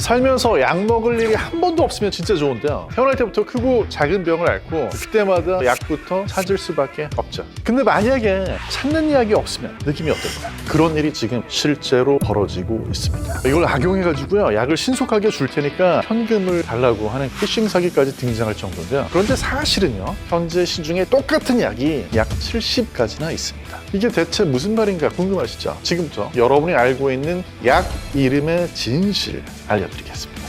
살면서 약 먹을 일이 한 번도 없으면 진짜 좋은데요. 태어날 때부터 크고 작은 병을 앓고 그때마다 약부터 찾을 수밖에 없죠. 근데 만약에 찾는 약이 없으면 느낌이 어떨까요? 그런 일이 지금 실제로 벌어지고 있습니다. 이걸 악용해가지고요, 약을 신속하게 줄 테니까 현금을 달라고 하는 피싱 사기까지 등장할 정도인데요. 그런데 사실은요, 현재 시중에 똑같은 약이 약 70가지나 있습니다. 이게 대체 무슨 말인가 궁금하시죠? 지금부터 여러분이 알고 있는 약 이름의 진실 알려드리겠습니다.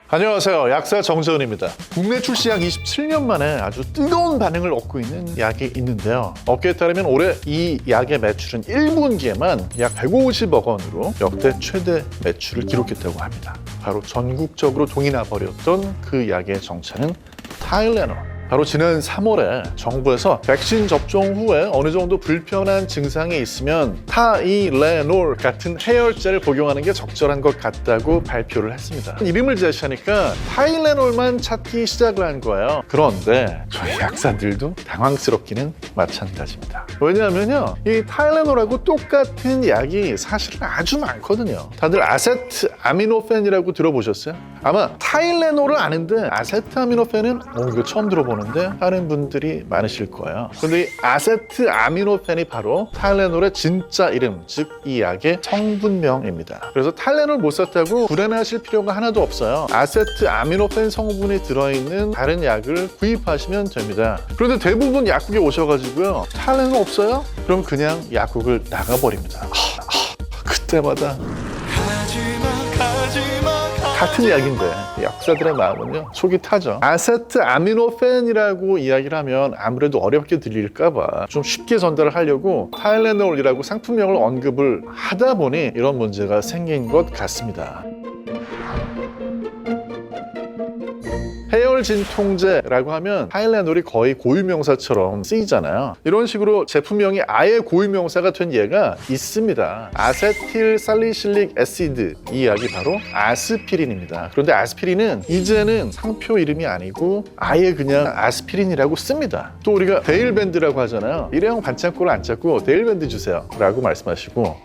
안녕하세요. 약사 정재훈입니다. 국내 출시 약 27년 만에 아주 뜨거운 반응을 얻고 있는 약이 있는데요. 업계에 따르면 올해 이 약의 매출은 1분기에만 약 150억 원으로 역대 최대 매출을 기록했다고 합니다. 바로 전국적으로 동이 나버렸던 그 약의 정체는 타일레놀. 바로 지난 3월에 정부에서 백신 접종 후에 어느 정도 불편한 증상이 있으면 타일레놀 같은 해열제를 복용하는 게 적절한 것 같다고 발표를 했습니다. 이름을 제시하니까 타일레놀만 찾기 시작을 한 거예요. 그런데 저희 약사들도 당황스럽기는 마찬가지입니다. 왜냐하면요, 이 타일레놀하고 똑같은 약이 사실은 아주 많거든요. 다들 아세트아미노펜이라고 들어보셨어요? 아마 타일레놀을 아는데 아세트아미노펜은 이거 처음 들어보는데 하는 분들이 많으실 거예요. 그런데 이 아세트아미노펜이 바로 타일레놀의 진짜 이름, 즉 이 약의 성분명입니다. 그래서 타일레놀 못 샀다고 불안해하실 필요가 하나도 없어요. 아세트아미노펜 성분이 들어있는 다른 약을 구입하시면 됩니다. 그런데 대부분 약국에 오셔가지고요, 타일레놀 없어요? 그럼 그냥 약국을 나가버립니다. 그때마다 같은 약인데 약사들의 마음은요, 속이 타죠. 아세트아미노펜이라고 이야기를 하면 아무래도 어렵게 들릴까봐 좀 쉽게 전달을 하려고 타일레놀이라고 상품명을 언급을 하다 보니 이런 문제가 생긴 것 같습니다. 해열 진통제라고 하면 타일레놀이 거의 고유명사처럼 쓰이잖아요. 이런 식으로 제품명이 아예 고유명사가 된 예가 있습니다. 아세틸살리실릭 애시드, 이 약이 바로 아스피린입니다. 그런데 아스피린은 이제는 상표 이름이 아니고 아예 그냥 아스피린이라고 씁니다. 또 우리가 데일밴드라고 하잖아요. 일회용 반창고를 안 찾고 데일밴드 주세요 라고 말씀하시고,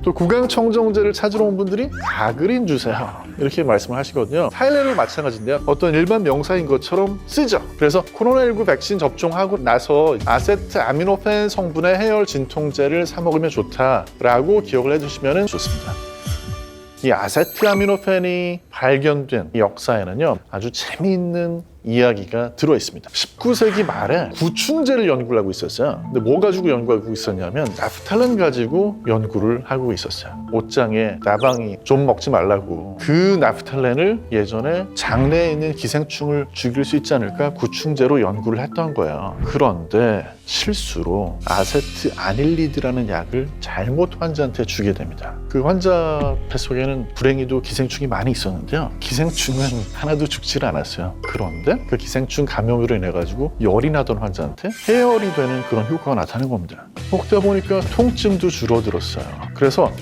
또 구강청정제를 찾으러 온 분들이 가그린 주세요 이렇게 말씀을 하시거든요. 타일레놀 마찬가지인데요, 어떤 일반 명사인 것처럼 쓰죠. 그래서 코로나19 백신 접종하고 나서 아세트아미노펜 성분의 해열 진통제를 사 먹으면 좋다라고 기억을 해주시면 좋습니다. 이 아세트아미노펜이 발견된 역사에는요, 아주 재미있는 이야기가 들어있습니다. 19세기 말에 구충제를 연구를 하고 있었어요. 근데 뭐 가지고 연구하고 있었냐면 나프탈렌 가지고 연구를 하고 있었어요. 옷장에 나방이 좀 먹지 말라고, 그 나프탈렌을 예전에 장내에 있는 기생충을 죽일 수 있지 않을까 구충제로 연구를 했던 거예요. 그런데 실수로 아세트아닐리드라는 약을 잘못 환자한테 주게 됩니다. 그 환자 뱃속에는 불행히도 기생충이 많이 있었는데요, 기생충은 하나도 죽지를 않았어요. 그런데 그 기생충 감염으로 인해 가지고 열이 나던 환자한테 해열이 되는 그런 효과가 나타나는 겁니다. 먹다 보니까 통증도 줄어들었어요. 그래서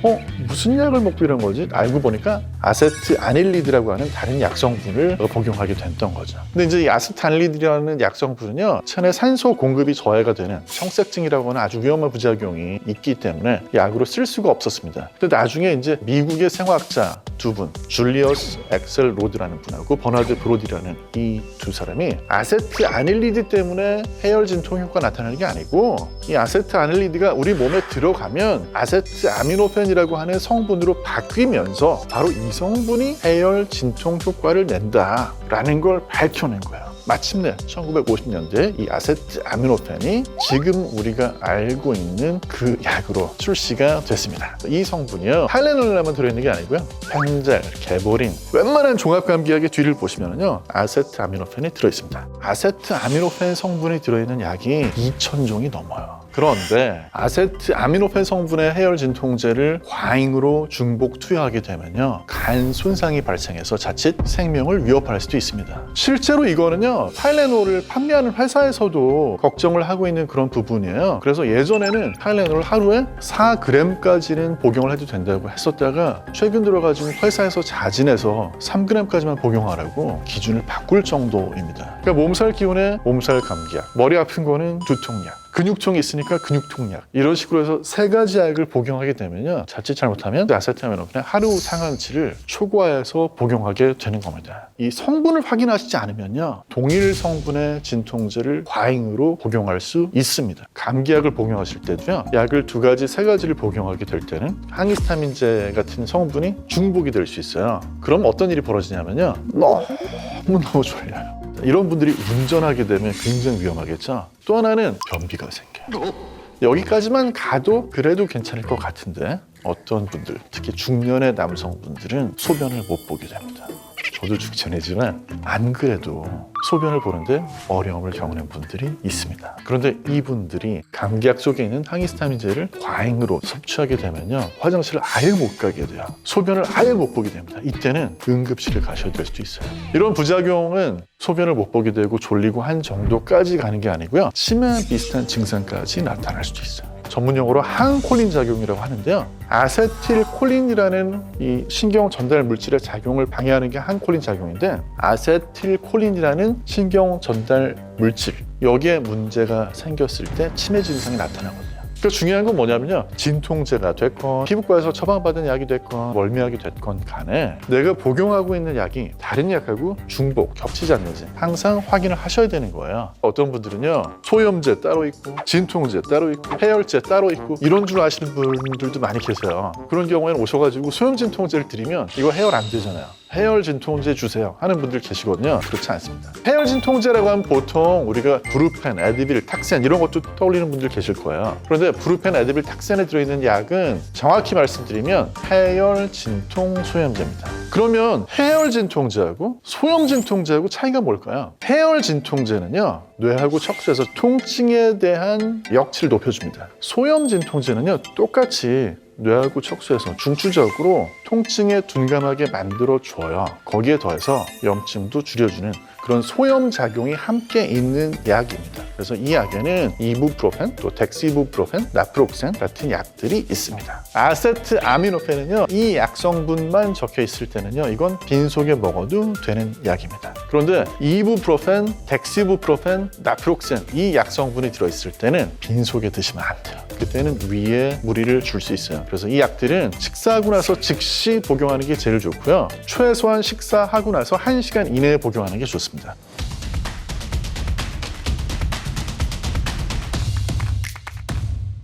무슨 약을 먹고 이런 거지? 알고 보니까 아세트아닐리드라고 하는 다른 약성분을 복용하게 됐던 거죠. 근데 이제 이 아세트아닐리드라는 약성분은요, 체내 산소 공급이 저해가 되는 청색증이라고 하는 아주 위험한 부작용이 있기 때문에 약으로 쓸 수가 없었습니다. 근데 나중에 이제 미국의 생화학자 두 분, 줄리어스 엑셀 로드라는 분하고 버나드 브로디라는 이 두 사람이 아세트아닐리드 때문에 해열 진통 효과가 나타나는 게 아니고, 이 아세트아닐리드가 우리 몸에 들어가면 아세트아미노펜이라고 하는 성분으로 바뀌면서 바로 이 성분이 해열 진통 효과를 낸다라는 걸 밝혀낸 거예요. 마침내 1950년대 이 아세트아미노펜이 지금 우리가 알고 있는 그 약으로 출시가 됐습니다. 이 성분이요, 타일레놀에만 들어있는 게 아니고요, 펜젤, 개보린, 웬만한 종합감기약의 뒤를 보시면요, 아세트아미노펜이 들어있습니다. 아세트아미노펜 성분이 들어있는 약이 2,000종이 넘어요. 그런데 아세트아미노펜 성분의 해열 진통제를 과잉으로 중복 투여하게 되면요, 간 손상이 발생해서 자칫 생명을 위협할 수도 있습니다. 실제로 이거는요, 타일레놀을 판매하는 회사에서도 걱정을 하고 있는 그런 부분이에요. 그래서 예전에는 타일레놀을 하루에 4g까지는 복용을 해도 된다고 했었다가 최근 들어가지고 회사에서 자진해서 3g까지만 복용하라고 기준을 바꿀 정도입니다. 그러니까 몸살 기운에 몸살 감기약, 머리 아픈 거는 두통약, 근육통이 있으니까 근육통약. 이런 식으로 해서 3가지 약을 복용하게 되면요. 자칫 잘못하면 아세트아미노펜의 하루 상한치를 초과해서 복용하게 되는 겁니다. 이 성분을 확인하시지 않으면요. 동일 성분의 진통제를 과잉으로 복용할 수 있습니다. 감기약을 복용하실 때도요. 약을 2가지, 3가지를 복용하게 될 때는 항히스타민제 같은 성분이 중복이 될 수 있어요. 그럼 어떤 일이 벌어지냐면요. 너무 졸려요. 이런 분들이 운전하게 되면 굉장히 위험하겠죠. 또 하나는 변비가 생겨요. 여기까지만 가도 그래도 괜찮을 것 같은데 어떤 분들, 특히 중년의 남성분들은 소변을 못 보게 됩니다. 저도 중년이지만 안 그래도 소변을 보는데 어려움을 겪는 분들이 있습니다. 그런데 이분들이 감기약 속에 있는 항히스타민제를 과잉으로 섭취하게 되면요. 화장실을 아예 못 가게 돼요. 소변을 아예 못 보게 됩니다. 이때는 응급실을 가셔야 될 수도 있어요. 이런 부작용은 소변을 못 보게 되고 졸리고 한 정도까지 가는 게 아니고요. 치매 비슷한 증상까지 나타날 수도 있어요. 전문용어로 항콜린 작용이라고 하는데요. 아세틸콜린이라는 이 신경 전달 물질의 작용을 방해하는 게 항콜린 작용인데 아세틸콜린이라는 신경 전달 물질 여기에 문제가 생겼을 때 치매 증상이 나타나거든요. 그러니까 중요한 건 뭐냐면요. 진통제가 됐건 피부과에서 처방받은 약이 됐건 멀미약이 됐건 간에 내가 복용하고 있는 약이 다른 약하고 중복, 겹치지 않는지 항상 확인을 하셔야 되는 거예요. 어떤 분들은요. 소염제 따로 있고 진통제 따로 있고 해열제 따로 있고 이런 줄 아시는 분들도 많이 계세요. 그런 경우에는 오셔가지고 소염 진통제를 드리면 이거 해열 안 되잖아요. 해열 진통제 주세요 하는 분들 계시거든요. 그렇지 않습니다. 해열 진통제라고 하면 보통 우리가 브루펜, 에드빌, 탁센 이런 것도 떠올리는 분들 계실 거예요. 그런데 브루펜, 에드빌, 탁센에 들어있는 약은 정확히 말씀드리면 해열 진통 소염제입니다. 그러면 해열 진통제하고 소염 진통제하고 차이가 뭘까요? 해열 진통제는요. 뇌하고 척수에서 통증에 대한 역치를 높여줍니다. 소염 진통제는요. 똑같이 뇌하고 척수에서 중추적으로 통증에 둔감하게 만들어줘요. 거기에 더해서 염증도 줄여주는 그런 소염 작용이 함께 있는 약입니다. 그래서 이 약에는 이부프로펜, 또 덱시부프로펜, 나프록센 같은 약들이 있습니다. 아세트아미노펜은요, 이 약 성분만 적혀 있을 때는요, 이건 빈속에 먹어도 되는 약입니다. 그런데 이부프로펜, 덱시부프로펜, 나프록센 이 약 성분이 들어있을 때는 빈속에 드시면 안 돼요. 그때는 위에 무리를 줄 수 있어요. 그래서 이 약들은 식사하고 나서 즉시 복용하는 게 제일 좋고요. 최소한 식사하고 나서 1시간 이내에 복용하는 게 좋습니다.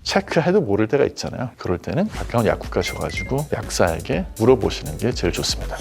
체크해도 모를 때가 있잖아요. 그럴 때는 가까운 약국 가셔가지고 약사에게 물어보시는 게 제일 좋습니다.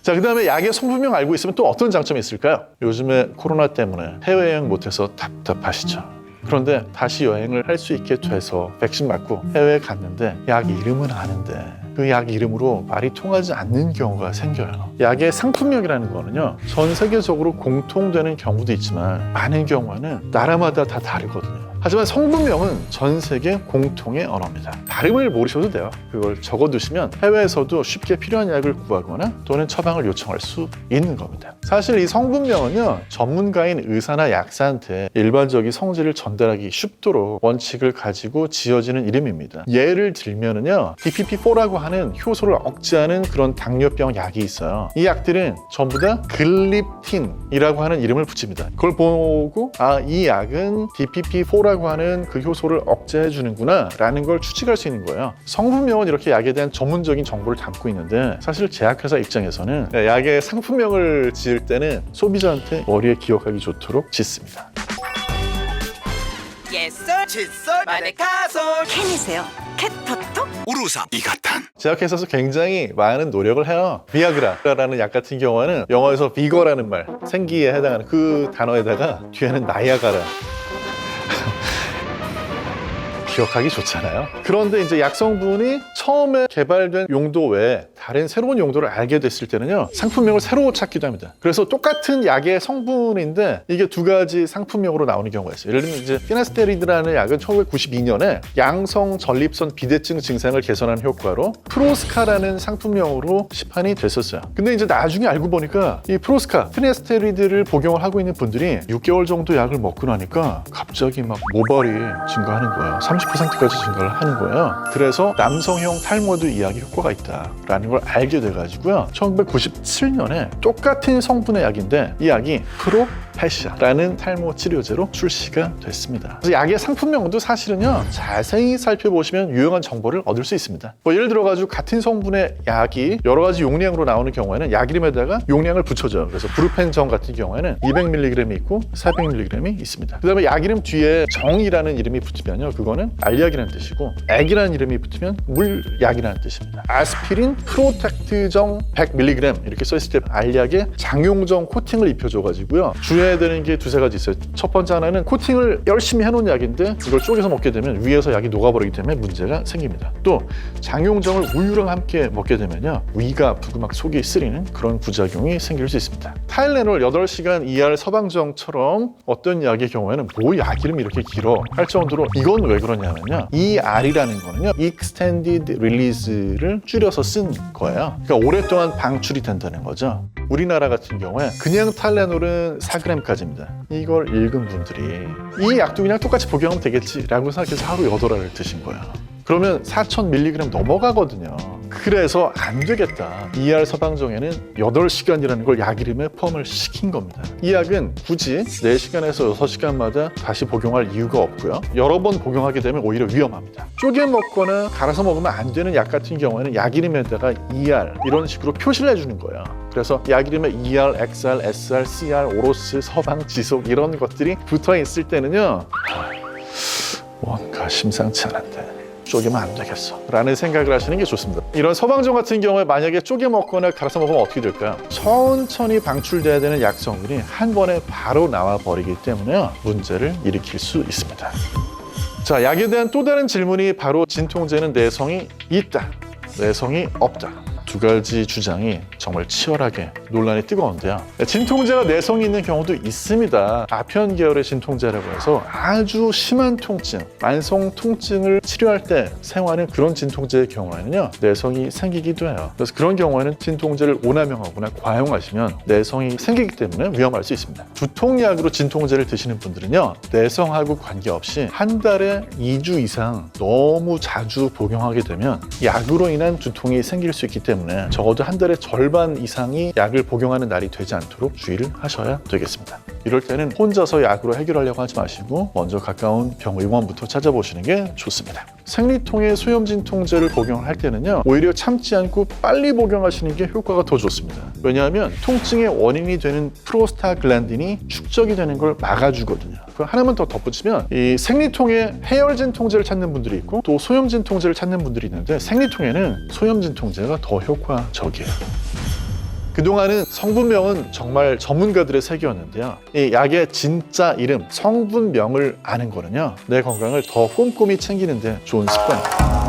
자, 그 다음에 약의 성분명 알고 있으면 또 어떤 장점이 있을까요? 요즘에 코로나 때문에 해외여행 못해서 답답하시죠? 그런데 다시 여행을 할 수 있게 돼서 백신 맞고 해외에 갔는데 약 이름은 아는데 그 약 이름으로 말이 통하지 않는 경우가 생겨요. 약의 상품명이라는 거는요, 전 세계적으로 공통되는 경우도 있지만 많은 경우에는 나라마다 다 다르거든요. 하지만 성분명은 전 세계 공통의 언어입니다. 발음을 모르셔도 돼요. 그걸 적어두시면 해외에서도 쉽게 필요한 약을 구하거나 또는 처방을 요청할 수 있는 겁니다. 사실 이 성분명은요, 전문가인 의사나 약사한테 일반적인 성질을 전달하기 쉽도록 원칙을 가지고 지어지는 이름입니다. 예를 들면은요, DPP-4라고 하는 효소를 억제하는 그런 당뇨병 약이 있어요. 이 약들은 전부 다 글립틴이라고 하는 이름을 붙입니다. 그걸 보고 이 약은 DPP-4라고 하는 그 효소를 억제해 주는구나 라는 걸 추측할 수 있는 거예요. 성분명은 이렇게 약에 대한 전문적인 정보를 담고 있는데 사실 제약회사 입장에서는 약의 상품명을 지을 때는 소비자한테 머리에 기억하기 좋도록 짓습니다. 칫솔, 칫솔, 마데카솔. 캔이세요? 캣토토? 우루사, 이가탄. 제약회사에서 굉장히 많은 노력을 해요. 비아그라라는 약 같은 경우에는 영어에서 비거라는 말, 생기에 해당하는 그 단어에다가 뒤에는 나이아가라. 기억하기 좋잖아요. 그런데 이제 약 성분이 처음에 개발된 용도 외에 다른 새로운 용도를 알게 됐을 때는요, 상품명을 새로 찾기도 합니다. 그래서 똑같은 약의 성분인데 이게 2가지 상품명으로 나오는 경우가 있어요. 예를 들면 이제 피나스테리드라는 약은 1992년에 양성 전립선 비대증 증상을 개선하는 효과로 프로스카라는 상품명으로 시판이 됐었어요. 근데 이제 나중에 알고 보니까 이 프로스카, 피나스테리드를 복용을 하고 있는 분들이 6개월 정도 약을 먹고 나니까 갑자기 막 모발이 증가하는 거예요. 30%까지 증가를 하는 거예요. 그래서 남성형 탈모도 이 약이 효과가 있다라는 걸 알게 돼가지고요. 1997년에 똑같은 성분의 약인데 이 약이 알로페시아라는 탈모 치료제로 출시가 됐습니다. 그래서 약의 상품명도 사실은요, 자세히 살펴보시면 유용한 정보를 얻을 수 있습니다. 뭐 예를 들어가지고 같은 성분의 약이 여러 가지 용량으로 나오는 경우에는 약 이름에다가 용량을 붙여줘요. 그래서 브루펜정 같은 경우에는 200mg이 있고 400mg이 있습니다. 그 다음에 약 이름 뒤에 정이라는 이름이 붙으면요, 그거는 알약이라는 뜻이고, 액이라는 이름이 붙으면 물약이라는 뜻입니다. 아스피린 프로텍트정 100mg 이렇게 써있을 때 알약에 장용정 코팅을 입혀줘가지고요, 주의해야 되는 게 두세 가지 있어요. 첫 번째 하나는 코팅을 열심히 해놓은 약인데 이걸 쪼개서 먹게 되면 위에서 약이 녹아버리기 때문에 문제가 생깁니다. 또 장용정을 우유랑 함께 먹게 되면요, 위가 아프고 막 속이 쓰리는 그런 부작용이 생길 수 있습니다. 타일레놀 8시간 ER 서방정처럼 어떤 약의 경우에는 뭐 약 이름이 이렇게 길어 할 정도로, 이건 왜 그러냐면요, ER이라는 거는요, Extended Release를 줄여서 쓴 거예요. 그러니까 오랫동안 방출이 된다는 거죠. 우리나라 같은 경우에 그냥 타일레놀은 4g까지입니다. 이걸 읽은 분들이 이 약도 그냥 똑같이 복용하면 되겠지라고 생각해서 하루 8알을 드신 거예요. 그러면 4000mg 넘어가거든요. 그래서 안 되겠다. ER 서방정에는 8시간이라는 걸 약 이름에 포함을 시킨 겁니다. 이 약은 굳이 4시간에서 6시간마다 다시 복용할 이유가 없고요, 여러 번 복용하게 되면 오히려 위험합니다. 쪼개 먹거나 갈아서 먹으면 안 되는 약 같은 경우에는 약 이름에다가 ER 이런 식으로 표시를 해주는 거예요. 그래서 약 이름에 ER, XR, SR, CR, 오로스, 서방, 지속 이런 것들이 붙어 있을 때는요, 뭔가 심상치 않은데 쪼개면 안 되겠어 라는 생각을 하시는 게 좋습니다. 이런 서방정 같은 경우에 만약에 쪼개 먹거나 갈아서 먹으면 어떻게 될까요? 천천히 방출돼야 되는 약 성분이 한 번에 바로 나와 버리기 때문에 문제를 일으킬 수 있습니다. 자, 약에 대한 또 다른 질문이 바로 진통제는 내성이 있다, 내성이 없다. 두 가지 주장이 정말 치열하게 논란이 뜨거운데요. 진통제가 내성이 있는 경우도 있습니다. 아편 계열의 진통제라고 해서 아주 심한 통증, 만성 통증을 치료할 때 사용하는 그런 진통제의 경우에는요, 내성이 생기기도 해요. 그래서 그런 경우에는 진통제를 오남용하거나 과용하시면 내성이 생기기 때문에 위험할 수 있습니다. 두통약으로 진통제를 드시는 분들은요, 내성하고 관계없이 한 달에 2주 이상 너무 자주 복용하게 되면 약으로 인한 두통이 생길 수 있기 때문에 적어도 한 달에 절반 이상이 약을 복용하는 날이 되지 않도록 주의를 하셔야 되겠습니다. 이럴 때는 혼자서 약으로 해결하려고 하지 마시고 먼저 가까운 병의원부터 찾아보시는 게 좋습니다. 생리통의 소염진통제를 복용할 때는요, 오히려 참지 않고 빨리 복용하시는 게 효과가 더 좋습니다. 왜냐하면 통증의 원인이 되는 프로스타글란딘이 축적이 되는 걸 막아주거든요. 하나만 더 덧붙이면 이 생리통에 해열진통제를 찾는 분들이 있고 또 소염진통제를 찾는 분들이 있는데, 생리통에는 소염진통제가 더 효과적이에요. 그동안은 성분명은 정말 전문가들의 세계였는데요, 이 약의 진짜 이름, 성분명을 아는 거는요, 내 건강을 더 꼼꼼히 챙기는 데 좋은 습관입니다.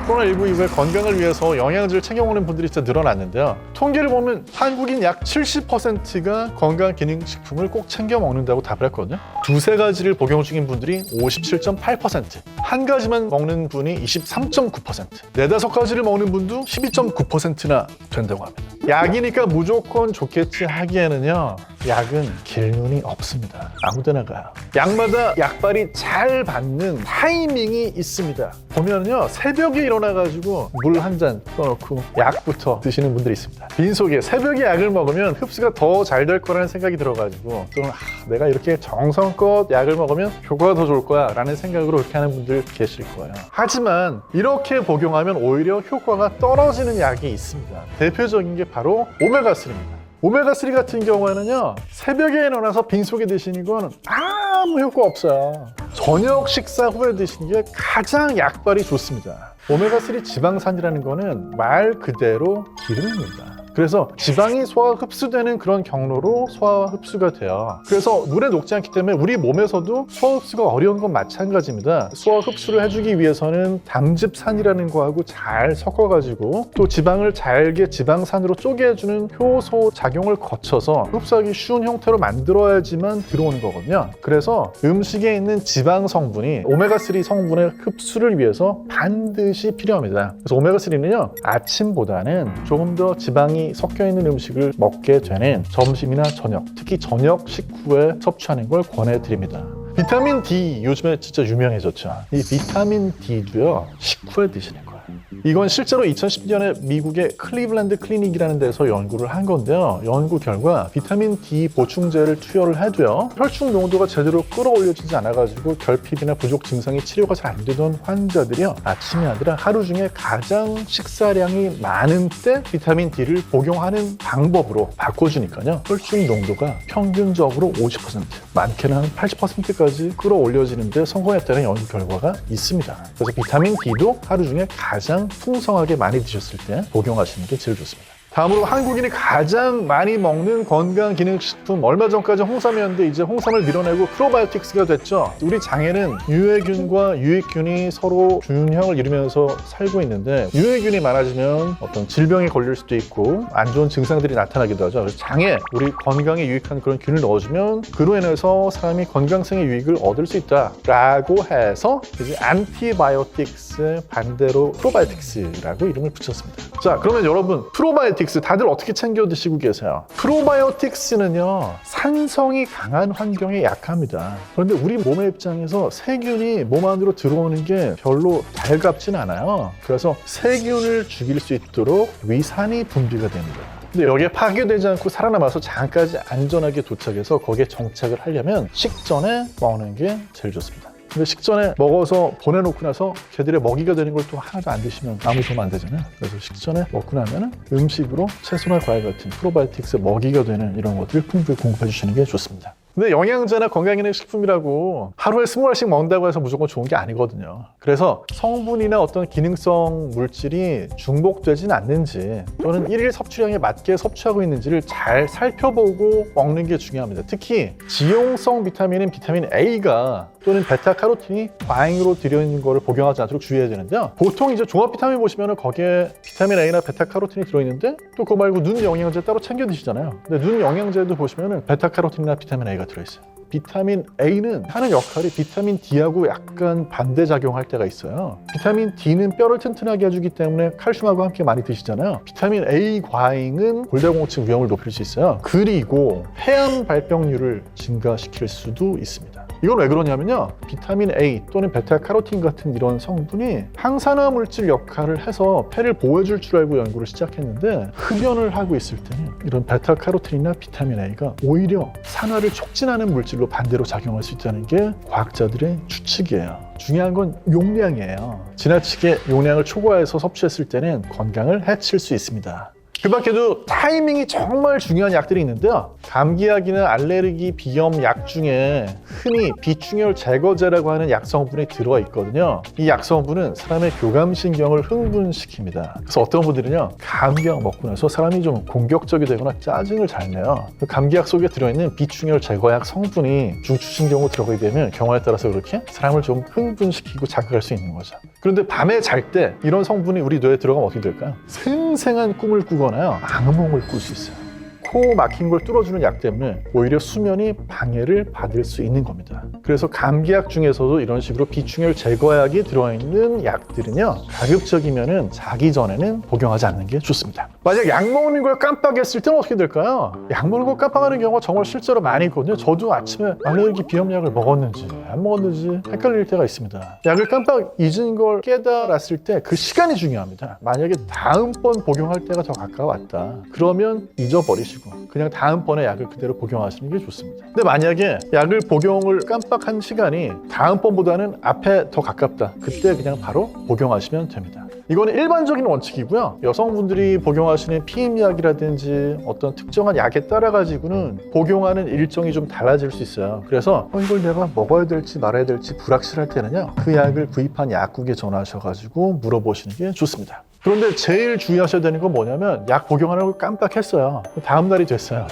코로나19 이후에 건강을 위해서 영양제를 챙겨 먹는 분들이 진짜 늘어났는데요, 통계를 보면 한국인 약 70%가 건강기능식품을 꼭 챙겨 먹는다고 답을 했거든요. 두세 가지를 복용 중인 분들이 57.8%, 한 가지만 먹는 분이 23.9%, 네다섯 가지를 먹는 분도 12.9%나 된다고 합니다. 약이니까 무조건 좋겠지 하기에는요, 약은 길눈이 없습니다. 아무데나 가요. 약마다 약발이 잘 받는 타이밍이 있습니다. 보면요, 새벽에 일어나가지고 물 한 잔 떠놓고 약부터 드시는 분들이 있습니다. 빈속에 새벽에 약을 먹으면 흡수가 더 잘 될 거라는 생각이 들어가지고 또는 내가 이렇게 정성껏 약을 먹으면 효과가 더 좋을 거야 라는 생각으로 그렇게 하는 분들 계실 거예요. 하지만 이렇게 복용하면 오히려 효과가 떨어지는 약이 있습니다. 대표적인 게 바로 오메가3입니다. 오메가3 같은 경우에는요, 새벽에 일어나서 빈속에 드시는 건 아무 효과 없어요. 저녁 식사 후에 드시는 게 가장 약발이 좋습니다. 오메가3 지방산이라는 거는 말 그대로 기름입니다. 그래서 지방이 소화 흡수되는 그런 경로로 소화 흡수가 돼요. 그래서 물에 녹지 않기 때문에 우리 몸에서도 소화 흡수가 어려운 건 마찬가지입니다. 소화 흡수를 해주기 위해서는 담즙산이라는 거하고 잘 섞어가지고 또 지방을 잘게 지방산으로 쪼개주는 효소 작용을 거쳐서 흡수하기 쉬운 형태로 만들어야지만 들어오는 거거든요. 그래서 음식에 있는 지방 성분이 오메가3 성분의 흡수를 위해서 반드시 필요합니다. 그래서 오메가3는요, 아침보다는 조금 더 지방이 섞여 있는 음식을 먹게 되는 점심이나 저녁, 특히 저녁 식후에 섭취하는 걸 권해드립니다. 비타민 D 요즘에 진짜 유명해졌죠. 이 비타민 D도요, 식후에 드시는 거예요. 이건 실제로 2010년에 미국의 클리블랜드 클리닉이라는 데서 연구를 한 건데요. 연구 결과 비타민 D 보충제를 투여를 해도요, 혈중 농도가 제대로 끌어올려지지 않아가지고 결핍이나 부족 증상이 치료가 잘 안 되던 환자들이요, 아침이 아니라 하루 중에 가장 식사량이 많은 때 비타민 D를 복용하는 방법으로 바꿔주니까요, 혈중 농도가 평균적으로 50%, 많게는 한 80%까지 끌어올려지는데 성공했다는 연구 결과가 있습니다. 그래서 비타민 D도 하루 중에 가장 풍성하게 많이 드셨을 때 복용하시는 게 제일 좋습니다. 다음으로 한국인이 가장 많이 먹는 건강기능식품, 얼마 전까지 홍삼이었는데 이제 홍삼을 밀어내고 프로바이오틱스가 됐죠. 우리 장에는 유해균과 유익균이 서로 균형을 이루면서 살고 있는데, 유해균이 많아지면 어떤 질병에 걸릴 수도 있고 안 좋은 증상들이 나타나기도 하죠. 그래서 장에 우리 건강에 유익한 그런 균을 넣어주면 그로 인해서 사람이 건강성의 유익을 얻을 수 있다라고 해서 이제 안티바이오틱스 반대로 프로바이오틱스라고 이름을 붙였습니다. 자, 그러면 여러분, 프로바이오틱스 다들 어떻게 챙겨 드시고 계세요? 프로바이오틱스는요, 산성이 강한 환경에 약합니다. 그런데 우리 몸의 입장에서 세균이 몸 안으로 들어오는 게 별로 달갑진 않아요. 그래서 세균을 죽일 수 있도록 위산이 분비가 됩니다. 근데 여기에 파괴되지 않고 살아남아서 장까지 안전하게 도착해서 거기에 정착을 하려면 식전에 먹는 게 제일 좋습니다. 근데 식전에 먹어서 보내놓고 나서 걔들의 먹이가 되는 걸 또 하나도 안 드시면 아무 도움 안 되잖아요. 그래서 식전에 먹고 나면 음식으로 채소나 과일 같은 프로바이오틱스 먹이가 되는 이런 것들을 풍부히 공급해 주시는 게 좋습니다. 근데 영양제나 건강기능식품이라고 하루에 20알씩 먹는다고 해서 무조건 좋은 게 아니거든요. 그래서 성분이나 어떤 기능성 물질이 중복되진 않는지, 또는 일일 섭취량에 맞게 섭취하고 있는지를 잘 살펴보고 먹는 게 중요합니다. 특히 지용성 비타민인 비타민 A가 또는 베타카로틴이 과잉으로 들어있는 거를 복용하지 않도록 주의해야 되는데요. 보통 이제 종합 비타민 보시면 거기에 비타민 A나 베타카로틴이 들어있는데, 또 그거 말고 눈 영양제 따로 챙겨 드시잖아요. 근데 눈 영양제도 보시면 베타카로틴이나 비타민 A가 들어있어요. 비타민 A는 하는 역할이 비타민 D하고 약간 반대작용할 때가 있어요. 비타민 D는 뼈를 튼튼하게 해주기 때문에 칼슘하고 함께 많이 드시잖아요. 비타민 A 과잉은 골다공증 위험을 높일 수 있어요. 그리고 폐암 발병률을 증가시킬 수도 있습니다. 이건 왜 그러냐면요, 비타민 A 또는 베타카로틴 같은 이런 성분이 항산화 물질 역할을 해서 폐를 보호해줄 줄 알고 연구를 시작했는데, 흡연을 하고 있을 때는 이런 베타카로틴이나 비타민 A가 오히려 산화를 촉진하는 물질로 반대로 작용할 수 있다는 게 과학자들의 추측이에요. 중요한 건 용량이에요. 지나치게 용량을 초과해서 섭취했을 때는 건강을 해칠 수 있습니다. 그 밖에도 타이밍이 정말 중요한 약들이 있는데요, 감기약이나 알레르기 비염 약 중에 흔히 비충혈 제거제라고 하는 약 성분이 들어있거든요. 이 약 성분은 사람의 교감신경을 흥분시킵니다. 그래서 어떤 분들은요, 감기약 먹고 나서 사람이 좀 공격적이 되거나 짜증을 잘 내요. 그 감기약 속에 들어있는 비충혈 제거약 성분이 중추신경으로 들어가게 되면 경우에 따라서 그렇게 사람을 좀 흥분시키고 자극할 수 있는 거죠. 그런데 밤에 잘 때 이런 성분이 우리 뇌에 들어가면 어떻게 될까요? 생생한 꿈을 꾸거나요, 악몽을 꿀 수 있어요. 코 막힌 걸 뚫어주는 약 때문에 오히려 수면이 방해를 받을 수 있는 겁니다. 그래서 감기약 중에서도 이런 식으로 비충혈 제거약이 들어있는 약들은요, 가급적이면은 자기 전에는 복용하지 않는 게 좋습니다. 만약 약 먹는 걸 깜빡했을 때는 어떻게 될까요? 약 먹는 걸 깜빡하는 경우가 정말 실제로 많이 있거든요. 저도 아침에 알레르기 비염약을 먹었는지 안 먹었는지 헷갈릴 때가 있습니다. 약을 깜빡 잊은 걸 깨달았을 때 그 시간이 중요합니다. 만약에 다음번 복용할 때가 더 가까웠다, 그러면 잊어버리시고 그냥 다음번에 약을 그대로 복용하시는 게 좋습니다. 근데 만약에 약을 복용을 깜빡한 시간이 다음번보다는 앞에 더 가깝다, 그때 그냥 바로 복용하시면 됩니다. 이거는 일반적인 원칙이고요. 여성분들이 복용하시는 피임약이라든지 어떤 특정한 약에 따라 가지고는 복용하는 일정이 좀 달라질 수 있어요. 그래서 이걸 내가 먹어야 될지 말아야 될지 불확실할 때는요, 그 약을 구입한 약국에 전화하셔가지고 물어보시는 게 좋습니다. 그런데 제일 주의하셔야 되는 건 뭐냐면, 약 복용하는 걸 깜빡했어요. 다음 날이 됐어요.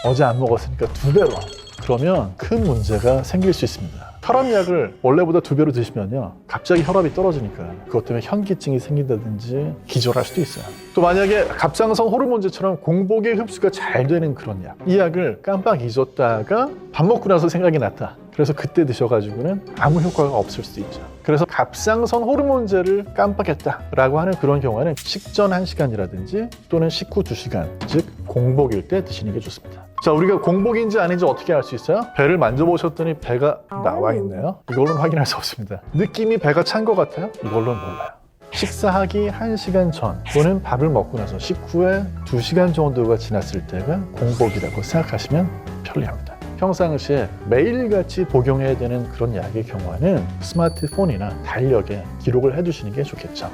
어제 안 먹었으니까 2배로. 그러면 큰 문제가 생길 수 있습니다. 혈압약을 원래보다 2배로 드시면요, 갑자기 혈압이 떨어지니까 그것 때문에 현기증이 생긴다든지 기절할 수도 있어요. 또 만약에 갑상선 호르몬제처럼 공복에 흡수가 잘 되는 그런 약, 이 약을 깜빡 잊었다가 밥 먹고 나서 생각이 났다, 그래서 그때 드셔가지고는 아무 효과가 없을 수도 있죠. 그래서 갑상선 호르몬제를 깜빡했다라고 하는 그런 경우에는 식전 1시간이라든지 또는 식후 2시간, 즉 공복일 때 드시는 게 좋습니다. 자, 우리가 공복인지 아닌지 어떻게 알 수 있어요? 배를 만져보셨더니 배가 나와 있네요. 이걸로는 확인할 수 없습니다. 느낌이 배가 찬 것 같아요? 이걸로는 몰라요. 식사하기 1시간 전 또는 밥을 먹고 나서 식후에 2시간 정도가 지났을 때가 공복이라고 생각하시면 편리합니다. 평상시에 매일같이 복용해야 되는 그런 약의 경우에는 스마트폰이나 달력에 기록을 해두시는 게 좋겠죠.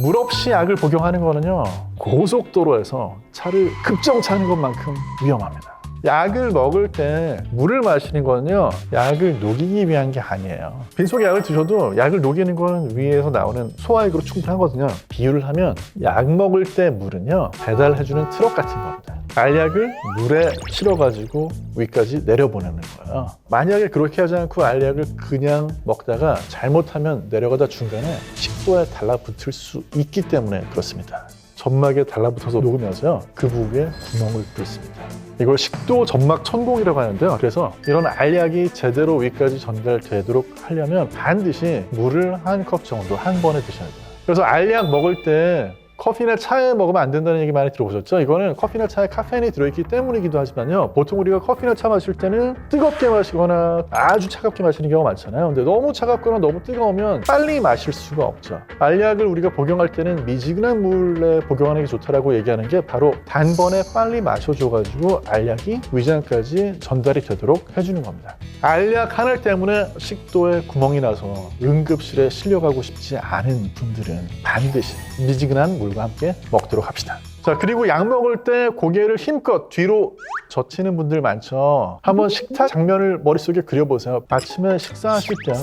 물 없이 약을 복용하는 거는요, 고속도로에서 차를 급정차하는 것만큼 위험합니다. 약을 먹을 때 물을 마시는 거는요, 약을 녹이기 위한 게 아니에요. 빈속에 약을 드셔도 약을 녹이는 건 위에서 나오는 소화액으로 충분하거든요. 비유를 하면 약 먹을 때 물은요, 배달해주는 트럭 같은 겁니다. 알약을 물에 실어가지고 위까지 내려보내는 거예요. 만약에 그렇게 하지 않고 알약을 그냥 먹다가 잘못하면 내려가다 중간에 식도에 달라붙을 수 있기 때문에 그렇습니다. 점막에 달라붙어서 녹으면서요, 그 부위에 구멍을 뚫습니다. 이걸 식도 점막 천공이라고 하는데요. 그래서 이런 알약이 제대로 위까지 전달되도록 하려면 반드시 물을 한 컵 정도 한 번에 드셔야 돼요. 그래서 알약 먹을 때 커피나 차에 먹으면 안 된다는 얘기 많이 들어보셨죠? 이거는 커피나 차에 카페인이 들어있기 때문이기도 하지만요, 보통 우리가 커피나 차 마실 때는 뜨겁게 마시거나 아주 차갑게 마시는 경우가 많잖아요. 근데 너무 차갑거나 너무 뜨거우면 빨리 마실 수가 없죠. 알약을 우리가 복용할 때는 미지근한 물에 복용하는 게 좋다라고 얘기하는 게 바로 단번에 빨리 마셔줘가지고 알약이 위장까지 전달이 되도록 해주는 겁니다. 알약 하나 때문에 식도에 구멍이 나서 응급실에 실려가고 싶지 않은 분들은 반드시 미지근한 물과 함께 먹도록 합시다. 자, 그리고 약 먹을 때 고개를 힘껏 뒤로 젖히는 분들 많죠. 한번 식탁 장면을 머릿속에 그려보세요. 아침에 식사하실 때요,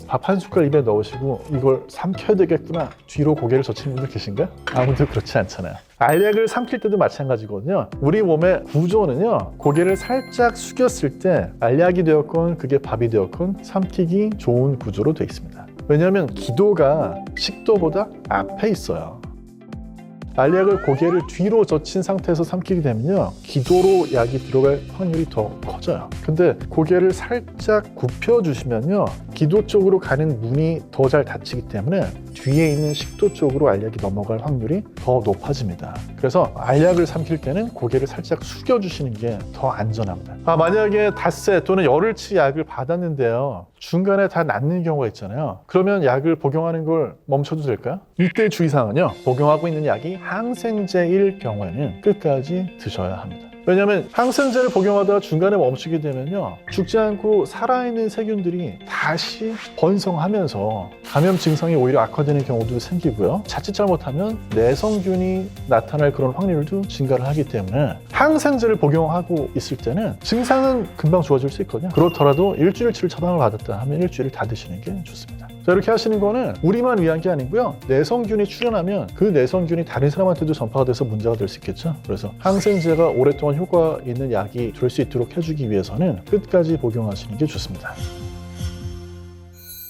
밥 한 숟갈 입에 넣으시고 이걸 삼켜야 되겠구나, 뒤로 고개를 젖히는 분들 계신가요? 아무도 그렇지 않잖아요. 알약을 삼킬 때도 마찬가지거든요. 우리 몸의 구조는요, 고개를 살짝 숙였을 때 알약이 되었건 그게 밥이 되었건 삼키기 좋은 구조로 되어 있습니다. 왜냐하면 기도가 식도보다 앞에 있어요. 알약을 고개를 뒤로 젖힌 상태에서 삼키게 되면요, 기도로 약이 들어갈 확률이 더 커져요. 근데 고개를 살짝 굽혀주시면요, 기도 쪽으로 가는 문이 더 잘 닫히기 때문에 뒤에 있는 식도 쪽으로 알약이 넘어갈 확률이 더 높아집니다. 그래서 알약을 삼킬 때는 고개를 살짝 숙여주시는 게 더 안전합니다. 만약에 닷새 또는 열흘치 약을 받았는데요, 중간에 다 낫는 경우가 있잖아요. 그러면 약을 복용하는 걸 멈춰도 될까요? 이때 주의사항은요, 복용하고 있는 약이 항생제일 경우에는 끝까지 드셔야 합니다. 왜냐하면 항생제를 복용하다가 중간에 멈추게 되면요, 죽지 않고 살아있는 세균들이 다시 번성하면서 감염 증상이 오히려 악화되는 경우도 생기고요, 자칫 잘못하면 내성균이 나타날 그런 확률도 증가를 하기 때문에 항생제를 복용하고 있을 때는 증상은 금방 좋아질 수 있거든요. 그렇더라도 일주일치를 처방을 받았다 하면 일주일을 다 드시는 게 좋습니다. 자, 이렇게 하시는 거는 우리만 위한 게 아니고요, 내성균이 출현하면 그 내성균이 다른 사람한테도 전파가 돼서 문제가 될 수 있겠죠. 그래서 항생제가 오랫동안 효과 있는 약이 될 수 있도록 해주기 위해서는 끝까지 복용하시는 게 좋습니다.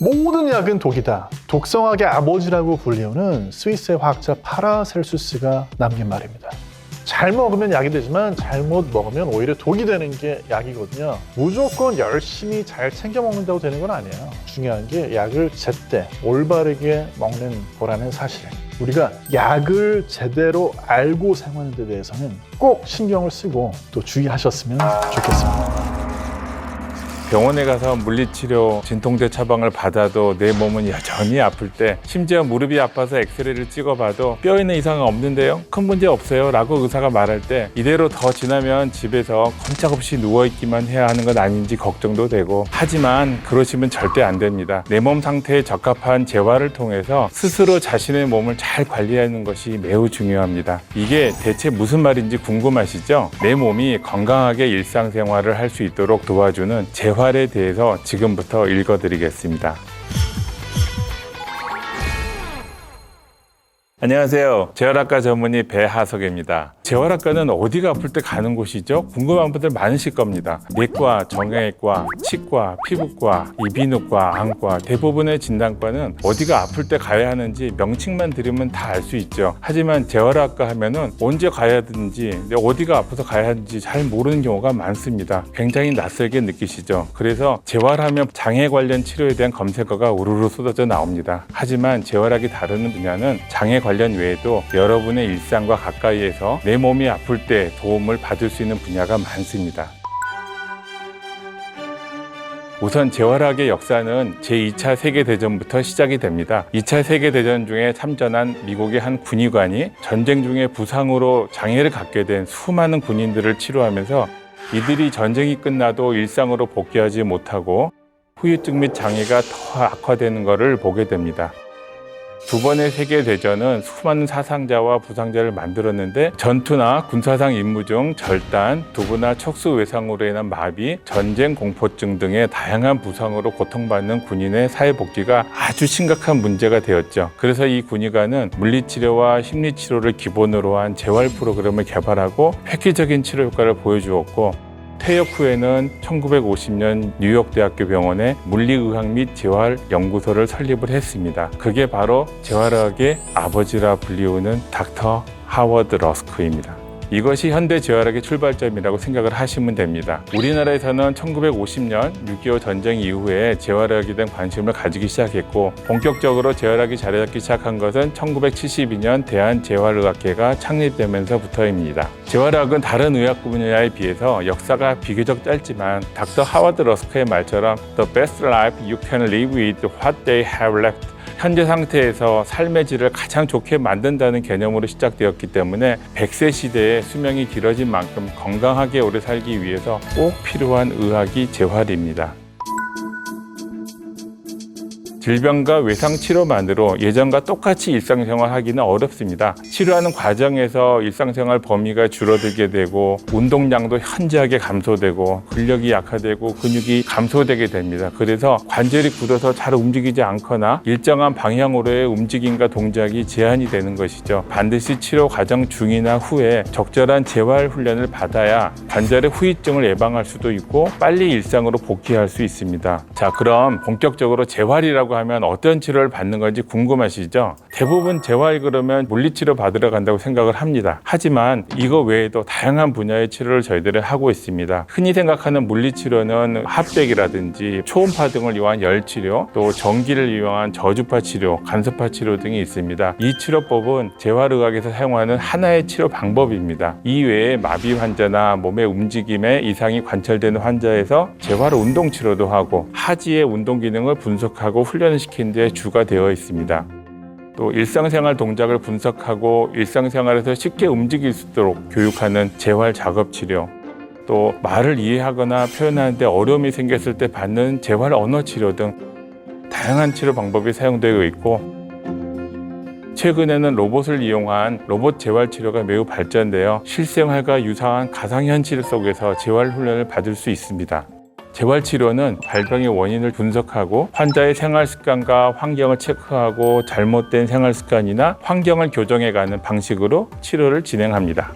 모든 약은 독이다. 독성학의 아버지라고 불리우는 스위스의 화학자 파라셀수스가 남긴 말입니다. 잘 먹으면 약이 되지만 잘못 먹으면 오히려 독이 되는 게 약이거든요. 무조건 열심히 잘 챙겨 먹는다고 되는 건 아니에요. 중요한 게 약을 제때 올바르게 먹는 거라는 사실. 우리가 약을 제대로 알고 사용하는 데 대해서는 꼭 신경을 쓰고 또 주의하셨으면 좋겠습니다. 병원에 가서 물리치료, 진통제 처방을 받아도 내 몸은 여전히 아플 때, 심지어 무릎이 아파서 엑스레이를 찍어봐도 뼈에는 이상은 없는데요? 큰 문제 없어요 라고 의사가 말할 때, 이대로 더 지나면 집에서 꼼짝없이 누워있기만 해야 하는 건 아닌지 걱정도 되고, 하지만 그러시면 절대 안 됩니다. 내 몸 상태에 적합한 재활을 통해서 스스로 자신의 몸을 잘 관리하는 것이 매우 중요합니다. 이게 대체 무슨 말인지 궁금하시죠? 내 몸이 건강하게 일상생활을 할 수 있도록 도와주는 재활에 대해서 지금부터 읽어드리겠습니다. 안녕하세요. 재활학과 전문의 배하석입니다. 재활학과는 어디가 아플 때 가는 곳이죠? 궁금한 분들 많으실 겁니다. 내과, 정형외과, 치과, 피부과, 이비인후과, 안과, 대부분의 진단과는 어디가 아플 때 가야 하는지 명칭만 들으면 다 알 수 있죠. 하지만 재활학과 하면은 언제 가야 하는지, 어디가 아파서 가야 하는지 잘 모르는 경우가 많습니다. 굉장히 낯설게 느끼시죠? 그래서 재활하면 장애 관련 치료에 대한 검색어가 우르르 쏟아져 나옵니다. 하지만 재활학이 다루는 분야는 장애 관련 외에도 여러분의 일상과 가까이에서 내 몸이 아플 때 도움을 받을 수 있는 분야가 많습니다. 우선 재활학의 역사는 제2차 세계대전부터 시작이 됩니다. 2차 세계대전 중에 참전한 미국의 한 군의관이 전쟁 중에 부상으로 장애를 갖게 된 수많은 군인들을 치료하면서 이들이 전쟁이 끝나도 일상으로 복귀하지 못하고 후유증 및 장애가 더 악화되는 것을 보게 됩니다. 두 번의 세계대전은 수많은 사상자와 부상자를 만들었는데 전투나 군사상 임무 중 절단, 두부나 척수 외상으로 인한 마비, 전쟁 공포증 등의 다양한 부상으로 고통받는 군인의 사회복귀가 아주 심각한 문제가 되었죠. 그래서 이 군의관은 물리치료와 심리치료를 기본으로 한 재활 프로그램을 개발하고 획기적인 치료 효과를 보여주었고 퇴역 후에는 1950년 뉴욕대학교 병원에 물리의학 및 재활연구소를 설립을 했습니다. 그게 바로 재활학의 아버지라 불리우는 닥터 하워드 러스크입니다. 이것이 현대 재활학의 출발점이라고 생각을 하시면 됩니다. 우리나라에서는 1950년 6.25 전쟁 이후에 재활학에 대한 관심을 가지기 시작했고 본격적으로 재활학이 자리 잡기 시작한 것은 1972년 대한재활의학회가 창립되면서부터입니다. 재활학은 다른 의학 분야에 비해서 역사가 비교적 짧지만 닥터 하워드 러스크의 말처럼 The best life you can live with what they have left, 현재 상태에서 삶의 질을 가장 좋게 만든다는 개념으로 시작되었기 때문에 100세 시대에 수명이 길어진 만큼 건강하게 오래 살기 위해서 꼭 필요한 의학이 재활입니다. 질병과 외상 치료만으로 예전과 똑같이 일상생활 하기는 어렵습니다. 치료하는 과정에서 일상생활 범위가 줄어들게 되고 운동량도 현저하게 감소되고 근력이 약화되고 근육이 감소되게 됩니다. 그래서 관절이 굳어서 잘 움직이지 않거나 일정한 방향으로의 움직임과 동작이 제한이 되는 것이죠. 반드시 치료 과정 중이나 후에 적절한 재활 훈련을 받아야 관절의 후유증을 예방할 수도 있고 빨리 일상으로 복귀할 수 있습니다. 자, 그럼 본격적으로 재활이라고 하면 어떤 치료를 받는 건지 궁금하시죠? 대부분 재활 그러면 물리치료 받으러 간다고 생각을 합니다. 하지만 이거 외에도 다양한 분야의 치료를 저희들이 하고 있습니다. 흔히 생각하는 물리치료는 핫백이라든지 초음파 등을 이용한 열치료, 또 전기를 이용한 저주파 치료, 간섭파 치료 등이 있습니다. 이 치료법은 재활의학에서 사용하는 하나의 치료 방법입니다. 이외에 마비 환자나 몸의 움직임에 이상이 관찰되는 환자에서 재활 운동 치료도 하고 하지의 운동 기능을 분석하고 훈련을 시키는 데 주가 되어 있습니다. 또 일상생활 동작을 분석하고 일상생활에서 쉽게 움직일 수 있도록 교육하는 재활 작업 치료, 또 말을 이해하거나 표현하는 데 어려움이 생겼을 때 받는 재활 언어 치료 등 다양한 치료 방법이 사용되고 있고 최근에는 로봇을 이용한 로봇 재활 치료가 매우 발전되어 실생활과 유사한 가상현실 속에서 재활 훈련을 받을 수 있습니다. 재활치료는 발병의 원인을 분석하고 환자의 생활 습관과 환경을 체크하고 잘못된 생활 습관이나 환경을 교정해가는 방식으로 치료를 진행합니다.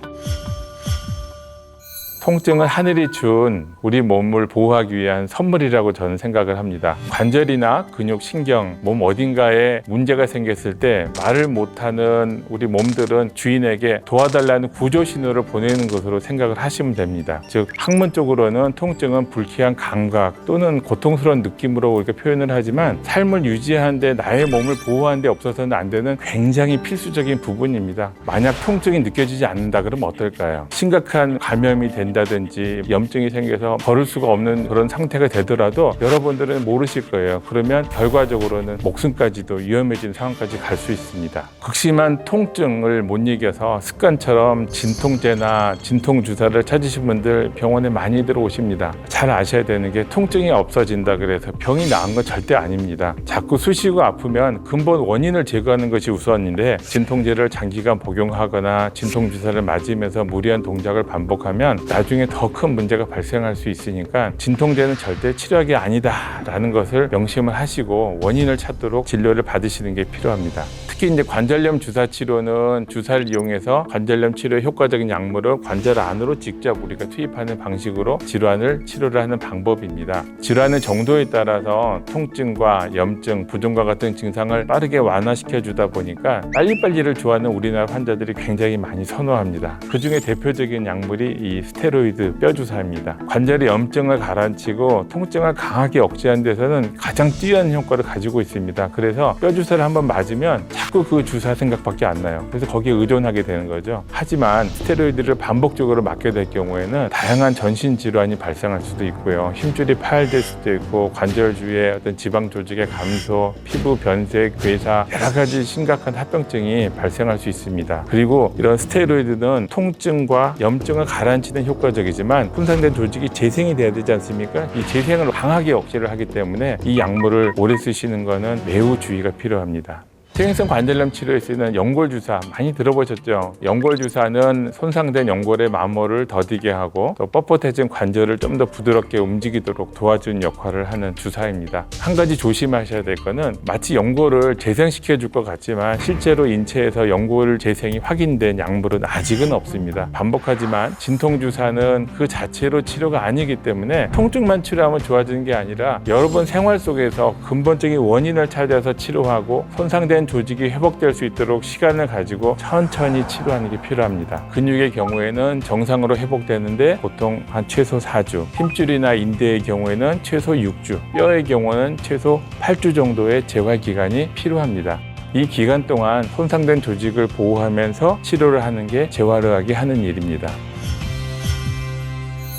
통증은 하늘이 준 우리 몸을 보호하기 위한 선물이라고 저는 생각을 합니다. 관절이나 근육, 신경, 몸 어딘가에 문제가 생겼을 때 말을 못하는 우리 몸들은 주인에게 도와달라는 구조 신호를 보내는 것으로 생각을 하시면 됩니다. 즉 학문적으로는 통증은 불쾌한 감각 또는 고통스러운 느낌으로 이렇게 표현을 하지만 삶을 유지하는 데 나의 몸을 보호하는 데 없어서는 안 되는 굉장히 필수적인 부분입니다. 만약 통증이 느껴지지 않는다 그러면 어떨까요? 심각한 감염이 된다든지 염증이 생겨서 걸을 수가 없는 그런 상태가 되더라도 여러분들은 모르실 거예요. 그러면 결과적으로는 목숨까지도 위험해지는 상황까지 갈 수 있습니다. 극심한 통증을 못 이겨서 습관처럼 진통제나 진통주사를 찾으신 분들 병원에 많이들 오십니다. 잘 아셔야 되는 게 통증이 없어진다 그래서 병이 나은 건 절대 아닙니다. 자꾸 쑤시고 아프면 근본 원인을 제거하는 것이 우선인데 진통제를 장기간 복용하거나 진통주사를 맞으면서 무리한 동작을 반복하면 나중에 더 큰 문제가 발생할 수 있으니까 진통제는 절대 치료약이 아니다라는 것을 명심을 하시고 원인을 찾도록 진료를 받으시는 게 필요합니다. 특히 이제 관절염 주사 치료는 주사를 이용해서 관절염 치료에 효과적인 약물을 관절 안으로 직접 우리가 투입하는 방식으로 질환을 치료를 하는 방법입니다. 질환의 정도에 따라서 통증과 염증, 부종과 같은 증상을 빠르게 완화시켜 주다 보니까 빨리빨리를 좋아하는 우리나라 환자들이 굉장히 많이 선호합니다. 그중에 대표적인 약물이 이 스테로이드 스테로이드 뼈 주사입니다. 관절의 염증을 가라앉히고 통증을 강하게 억제하는 데서는 가장 뛰어난 효과를 가지고 있습니다. 그래서 뼈 주사를 한번 맞으면 자꾸 그 주사 생각밖에 안 나요. 그래서 거기에 의존하게 되는 거죠. 하지만 스테로이드를 반복적으로 맞게 될 경우에는 다양한 전신 질환이 발생할 수도 있고요. 힘줄이 파열될 수도 있고 관절 주위에 어떤 지방 조직의 감소, 피부 변색, 괴사, 여러 가지 심각한 합병증이 발생할 수 있습니다. 그리고 이런 스테로이드는 통증과 염증을 가라앉히는 효과적이지만 손상된 조직이 재생이 돼야 되지 않습니까? 이 재생을 강하게 억제를 하기 때문에 이 약물을 오래 쓰시는 것은 매우 주의가 필요합니다. 퇴행성 관절염 치료에 쓰이는 연골 주사 많이 들어보셨죠? 연골 주사는 손상된 연골의 마모를 더디게 하고 또 뻣뻣해진 관절을 좀 더 부드럽게 움직이도록 도와주는 역할을 하는 주사입니다. 한 가지 조심하셔야 될 거는 마치 연골을 재생시켜 줄 것 같지만 실제로 인체에서 연골 재생이 확인된 약물은 아직은 없습니다. 반복하지만 진통 주사는 그 자체로 치료가 아니기 때문에 통증만 치료하면 좋아지는 게 아니라 여러분 생활 속에서 근본적인 원인을 찾아서 치료하고 손상된 조직이 회복될 수 있도록 시간을 가지고 천천히 치료하는 게 필요합니다. 근육의 경우에는 정상으로 회복되는데 보통 한 최소 4주, 힘줄이나 인대의 경우에는 최소 6주, 뼈의 경우는 최소 8주 정도의 재활 기간이 필요합니다. 이 기간 동안 손상된 조직을 보호하면서 치료를 하는 게 재활의학이 하는 일입니다.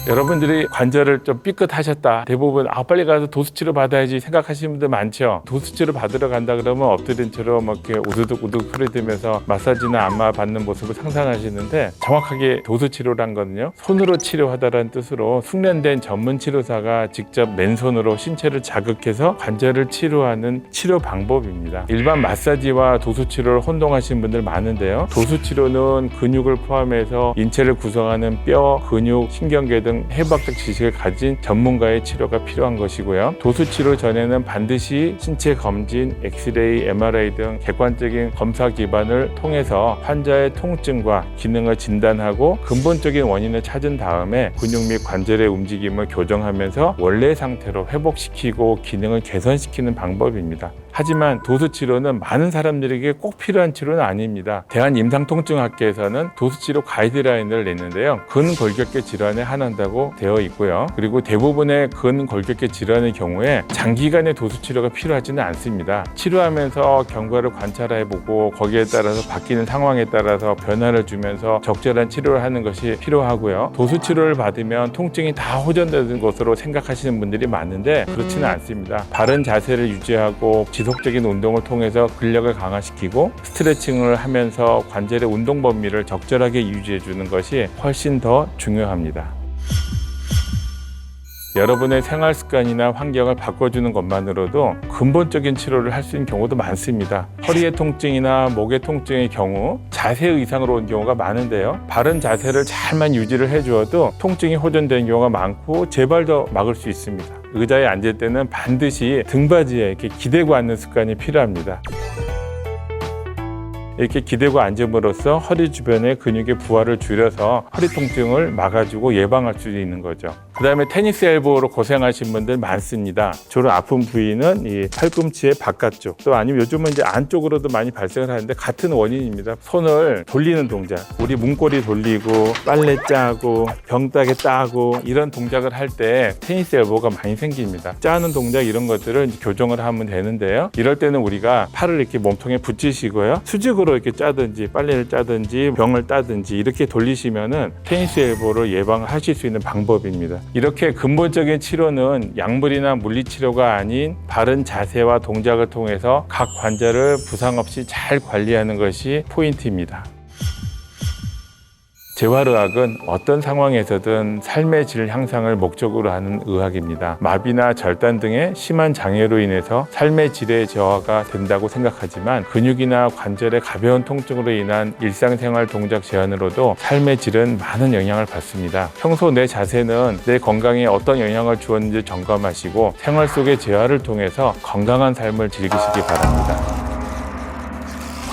여러분들이 관절을 좀 삐끗하셨다. 대부분 빨리 가서 도수치료 받아야지 생각하시는 분들 많죠. 도수치료 받으러 간다 그러면 엎드린 채로 막 이렇게 우두둑우두둑 소리 들으면서 마사지나 안마 받는 모습을 상상하시는데 정확하게 도수치료란 거는요. 손으로 치료하다라는 뜻으로 숙련된 전문 치료사가 직접 맨손으로 신체를 자극해서 관절을 치료하는 치료 방법입니다. 일반 마사지와 도수치료를 혼동하시는 분들 많은데요. 도수치료는 근육을 포함해서 인체를 구성하는 뼈, 근육, 신경계 등 해부학적 지식을 가진 전문가의 치료가 필요한 것이고요. 도수치료 전에는 반드시 신체 검진, 엑스레이, MRI 등 객관적인 검사 기반을 통해서 환자의 통증과 기능을 진단하고 근본적인 원인을 찾은 다음에 근육 및 관절의 움직임을 교정하면서 원래 상태로 회복시키고 기능을 개선시키는 방법입니다. 하지만 도수치료는 많은 사람들에게 꼭 필요한 치료는 아닙니다. 대한임상통증학회에서는 도수치료 가이드라인을 냈는데요. 근골격계 질환에 한한다고 되어 있고요. 그리고 대부분의 근골격계 질환의 경우에 장기간의 도수치료가 필요하지는 않습니다. 치료하면서 경과를 관찰해보고 거기에 따라서 바뀌는 상황에 따라서 변화를 주면서 적절한 치료를 하는 것이 필요하고요. 도수치료를 받으면 통증이 다 호전되는 것으로 생각하시는 분들이 많은데 그렇지는 않습니다. 바른 자세를 유지하고 지속적인 운동을 통해서 근력을 강화시키고 스트레칭을 하면서 관절의 운동 범위를 적절하게 유지해 주는 것이 훨씬 더 중요합니다. 여러분의 생활 습관이나 환경을 바꿔주는 것만으로도 근본적인 치료를 할 수 있는 경우도 많습니다. 허리의 통증이나 목의 통증의 경우 자세 이상으로 온 경우가 많은데요. 바른 자세를 잘만 유지를 해주어도 통증이 호전되는 경우가 많고 재발도 막을 수 있습니다. 의자에 앉을 때는 반드시 등받이에 이렇게 기대고 앉는 습관이 필요합니다. 이렇게 기대고 앉음으로써 허리 주변의 근육의 부하를 줄여서 허리 통증을 막아주고 예방할 수 있는 거죠. 그 다음에 테니스 엘보로 고생하신 분들 많습니다. 주로 아픈 부위는 이 팔꿈치의 바깥쪽 또 아니면 요즘은 이제 안쪽으로도 많이 발생을 하는데 같은 원인입니다. 손을 돌리는 동작, 우리 문고리 돌리고 빨래 짜고 병따개 따고 이런 동작을 할 때 테니스 엘보가 많이 생깁니다. 짜는 동작 이런 것들을 이제 교정을 하면 되는데요. 이럴 때는 우리가 팔을 이렇게 몸통에 붙이시고요. 수직으로 이렇게 짜든지 빨래를 짜든지 병을 따든지 이렇게 돌리시면은 테니스 엘보를 예방하실 수 있는 방법입니다. 이렇게 근본적인 치료는 약물이나 물리치료가 아닌 바른 자세와 동작을 통해서 각 관절을 부상 없이 잘 관리하는 것이 포인트입니다. 재활의학은 어떤 상황에서든 삶의 질 향상을 목적으로 하는 의학입니다. 마비나 절단 등의 심한 장애로 인해서 삶의 질의 저하가 된다고 생각하지만 근육이나 관절의 가벼운 통증으로 인한 일상생활 동작 제한으로도 삶의 질은 많은 영향을 받습니다. 평소 내 자세는 내 건강에 어떤 영향을 주었는지 점검하시고 생활 속의 재활을 통해서 건강한 삶을 즐기시기 바랍니다.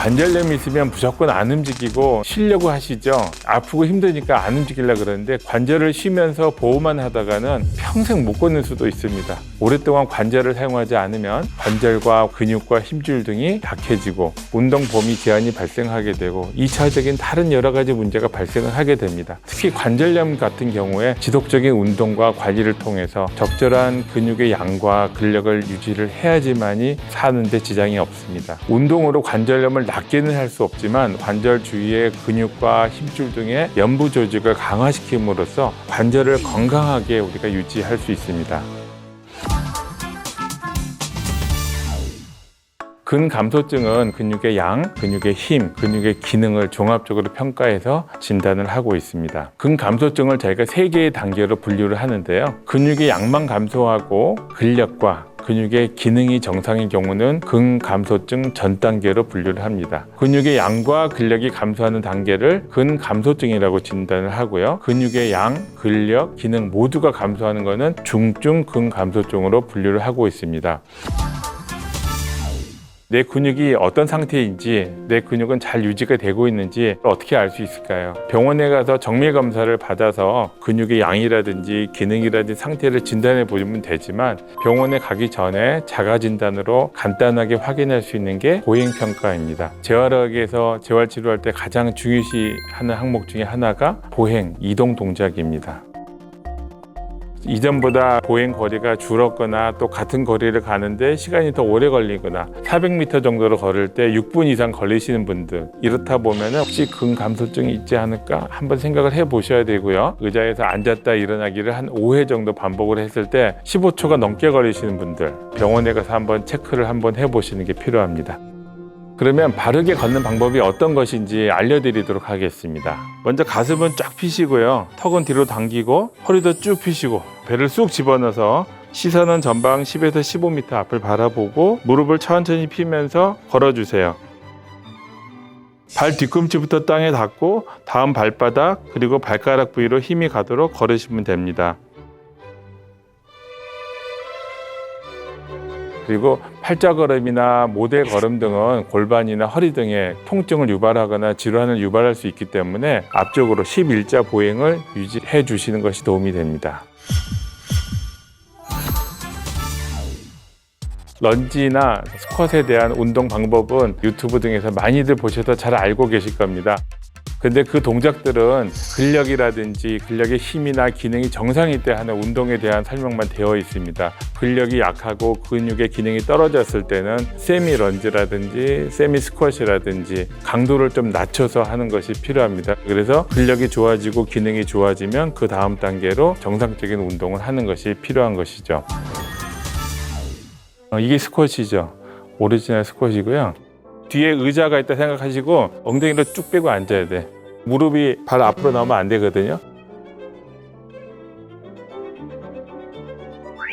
관절염이 있으면 무조건 안 움직이고 쉬려고 하시죠. 아프고 힘드니까 안 움직이려고 그러는데 관절을 쉬면서 보호만 하다가는 평생 못 걷는 수도 있습니다. 오랫동안 관절을 사용하지 않으면 관절과 근육과 힘줄 등이 약해지고 운동 범위 제한이 발생하게 되고 2차적인 다른 여러 가지 문제가 발생을 하게 됩니다. 특히 관절염 같은 경우에 지속적인 운동과 관리를 통해서 적절한 근육의 양과 근력을 유지를 해야지만이 사는 데 지장이 없습니다. 운동으로 관절염을 낫게는 할 수 없지만 관절 주위의 근육과 힘줄 등의 연부 조직을 강화시킴으로써 관절을 건강하게 우리가 유지할 수 있습니다. 근감소증은 근육의 양, 근육의 힘, 근육의 기능을 종합적으로 평가해서 진단을 하고 있습니다. 근감소증을 저희가 3개의 단계로 분류를 하는데요. 근육의 양만 감소하고 근력과 근육의 기능이 정상인 경우는 근감소증 전 단계로 분류를 합니다. 근육의 양과 근력이 감소하는 단계를 근감소증이라고 진단을 하고요. 근육의 양, 근력, 기능 모두가 감소하는 것은 중증 근감소증으로 분류를 하고 있습니다. 내 근육이 어떤 상태인지, 내 근육은 잘 유지가 되고 있는지 어떻게 알 수 있을까요? 병원에 가서 정밀 검사를 받아서 근육의 양이라든지 기능이라든지 상태를 진단해 보면 되지만 병원에 가기 전에 자가 진단으로 간단하게 확인할 수 있는 게 보행평가입니다. 재활학에서 재활치료할 때 가장 중요시하는 항목 중에 하나가 보행, 이동 동작입니다. 이전보다 보행 거리가 줄었거나 또 같은 거리를 가는데 시간이 더 오래 걸리거나 400m 정도를 걸을 때 6분 이상 걸리시는 분들, 이렇다 보면 혹시 근감소증이 있지 않을까 한번 생각을 해 보셔야 되고요. 의자에서 앉았다 일어나기를 한 5회 정도 반복을 했을 때 15초가 넘게 걸리시는 분들, 병원에 가서 한번 체크를 한번 해 보시는 게 필요합니다. 그러면 바르게 걷는 방법이 어떤 것인지 알려드리도록 하겠습니다. 먼저 가슴은 쫙 펴시고요. 턱은 뒤로 당기고 허리도 쭉 펴시고 배를 쑥 집어넣어서 시선은 전방 10에서 15m 앞을 바라보고 무릎을 천천히 펴면서 걸어주세요. 발 뒤꿈치부터 땅에 닿고 다음 발바닥 그리고 발가락 부위로 힘이 가도록 걸으시면 됩니다. 그리고 팔자걸음이나 모델 걸음 등은 골반이나 허리 등의 통증을 유발하거나 질환을 유발할 수 있기 때문에 앞쪽으로 11자 보행을 유지해 주시는 것이 도움이 됩니다. 런지나 스쿼트에 대한 운동 방법은 유튜브 등에서 많이들 보셔서 잘 알고 계실 겁니다. 근데 그 동작들은 근력이라든지 근력의 힘이나 기능이 정상일 때 하는 운동에 대한 설명만 되어 있습니다. 근력이 약하고 근육의 기능이 떨어졌을 때는 세미 런지라든지 세미 스쿼시라든지 강도를 좀 낮춰서 하는 것이 필요합니다. 그래서 근력이 좋아지고 기능이 좋아지면 그 다음 단계로 정상적인 운동을 하는 것이 필요한 것이죠. 이게 스쿼시죠. 오리지널 스쿼시고요. 뒤에 의자가 있다 생각하시고 엉덩이를 쭉 빼고 앉아야 돼. 무릎이 발 앞으로 나오면 안 되거든요.